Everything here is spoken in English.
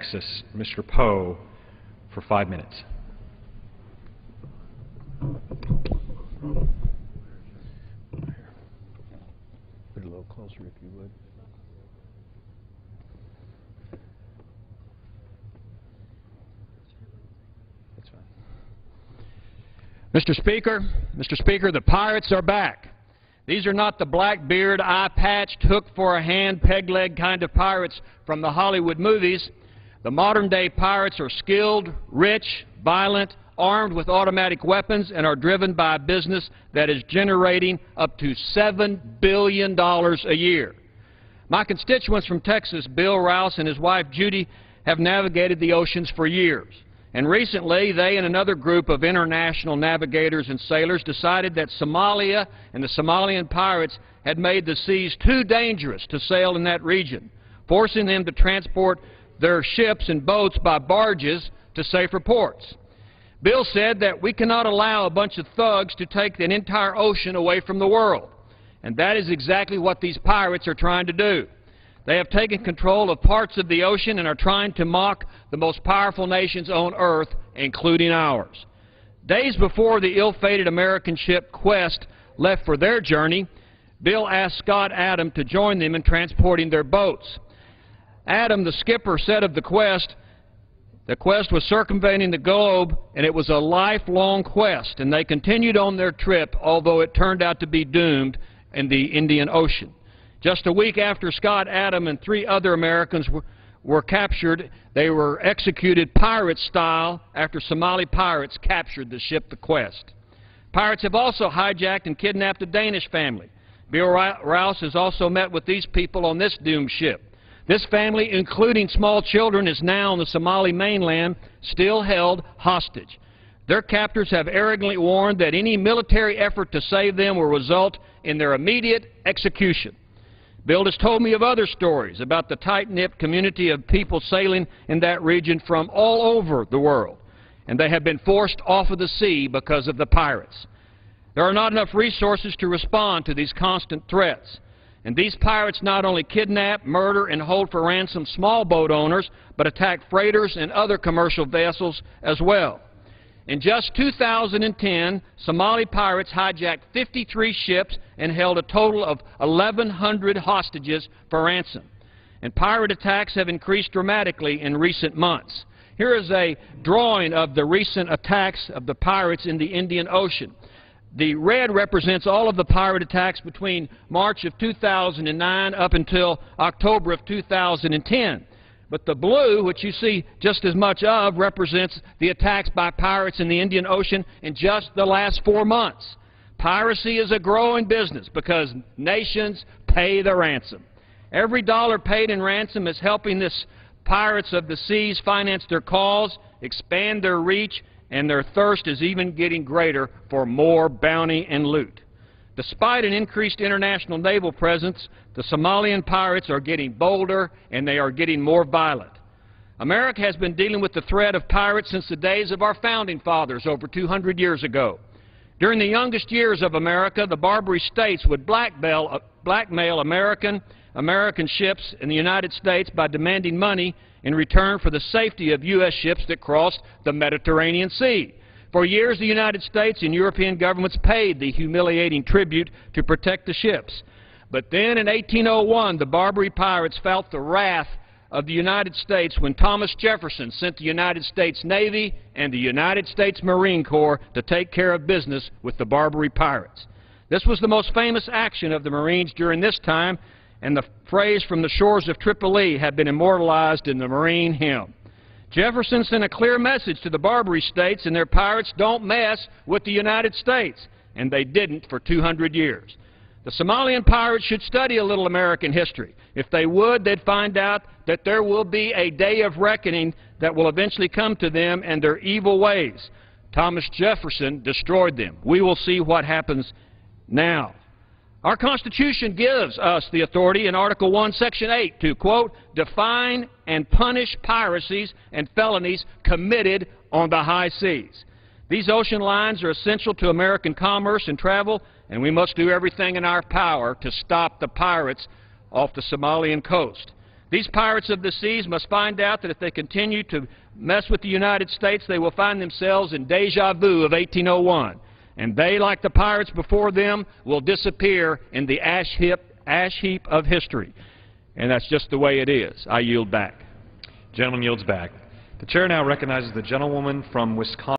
Texas, Mr. Poe, for 5 minutes. Put it a little closer if you would. That's fine. Mr. Speaker, the pirates are back. These are not the black-beard, eye-patched, hook-for-a-hand, peg-leg kind of pirates from the Hollywood movies. The modern-day pirates are skilled, rich, violent, armed with automatic weapons, and are driven by a business that is generating up to $7 billion a year. My constituents from Texas, Bill Rouse and his wife Judy, have navigated the oceans for years. And recently, they and another group of international navigators and sailors decided that Somalia and the Somalian pirates had made the seas too dangerous to sail in that region, forcing them to transport their ships and boats by barges to safer ports. Bill said that we cannot allow a bunch of thugs to take an entire ocean away from the world. And that is exactly what these pirates are trying to do. They have taken control of parts of the ocean and are trying to mock the most powerful nations on earth, including ours. Days before the ill-fated American ship Quest left for their journey, Bill asked Scott Adam to join them in transporting their boats. Adam, the skipper, said of the Quest was circumventing the globe, and it was a lifelong quest, and they continued on their trip, although it turned out to be doomed in the Indian Ocean. Just a week after Scott Adam and 3 other Americans were captured, they were executed pirate-style after Somali pirates captured the ship the Quest. Pirates have also hijacked and kidnapped a Danish family. Bill Rouse has also met with these people on this doomed ship. This family, including small children, is now on the Somali mainland, still held hostage. Their captors have arrogantly warned that any military effort to save them will result in their immediate execution. Bill has told me of other stories about the tight-knit community of people sailing in that region from all over the world, and they have been forced off of the sea because of the pirates. There are not enough resources to respond to these constant threats, and these pirates not only kidnap, murder, and hold for ransom small boat owners, but attack freighters and other commercial vessels as well. In just 2010, Somali pirates hijacked 53 ships and held a total of 1,100 hostages for ransom. And pirate attacks have increased dramatically in recent months. Here is a drawing of the recent attacks of the pirates in the Indian Ocean. The red represents all of the pirate attacks between March of 2009 up until October of 2010. But the blue, which you see just as much of, represents the attacks by pirates in the Indian Ocean in just the last 4 months. Piracy is a growing business because nations pay the ransom. Every dollar paid in ransom is helping this pirates of the seas finance their cause, expand their reach, and their thirst is even getting greater for more bounty and loot. Despite an increased international naval presence, the Somalian pirates are getting bolder and they are getting more violent. America has been dealing with the threat of pirates since the days of our founding fathers over 200 years ago. During the youngest years of America, the Barbary States would blackmail American ships in the United States by demanding money in return for the safety of U.S. ships that crossed the Mediterranean Sea. For years, the United States and European governments paid the humiliating tribute to protect the ships. But then in 1801, the Barbary pirates felt the wrath of the United States when Thomas Jefferson sent the United States Navy and the United States Marine Corps to take care of business with the Barbary pirates. This was the most famous action of the Marines during this time, and the phrase "from the shores of Tripoli" had been immortalized in the Marine hymn. Jefferson sent a clear message to the Barbary states and their pirates: don't mess with the United States. And they didn't for 200 years. The Somalian pirates should study a little American history. If they would, they'd find out that there will be a day of reckoning that will eventually come to them and their evil ways. Thomas Jefferson destroyed them. We will see what happens now. Our Constitution gives us the authority in Article 1, Section 8 to, quote, define and punish piracies and felonies committed on the high seas. These ocean lines are essential to American commerce and travel, and we must do everything in our power to stop the pirates off the Somalian coast. These pirates of the seas must find out that if they continue to mess with the United States, they will find themselves in deja vu of 1801. And they, like the pirates before them, will disappear in the ash heap of history. And that's just the way it is. I yield back. Gentleman yields back. The chair now recognizes the gentlewoman from Wisconsin.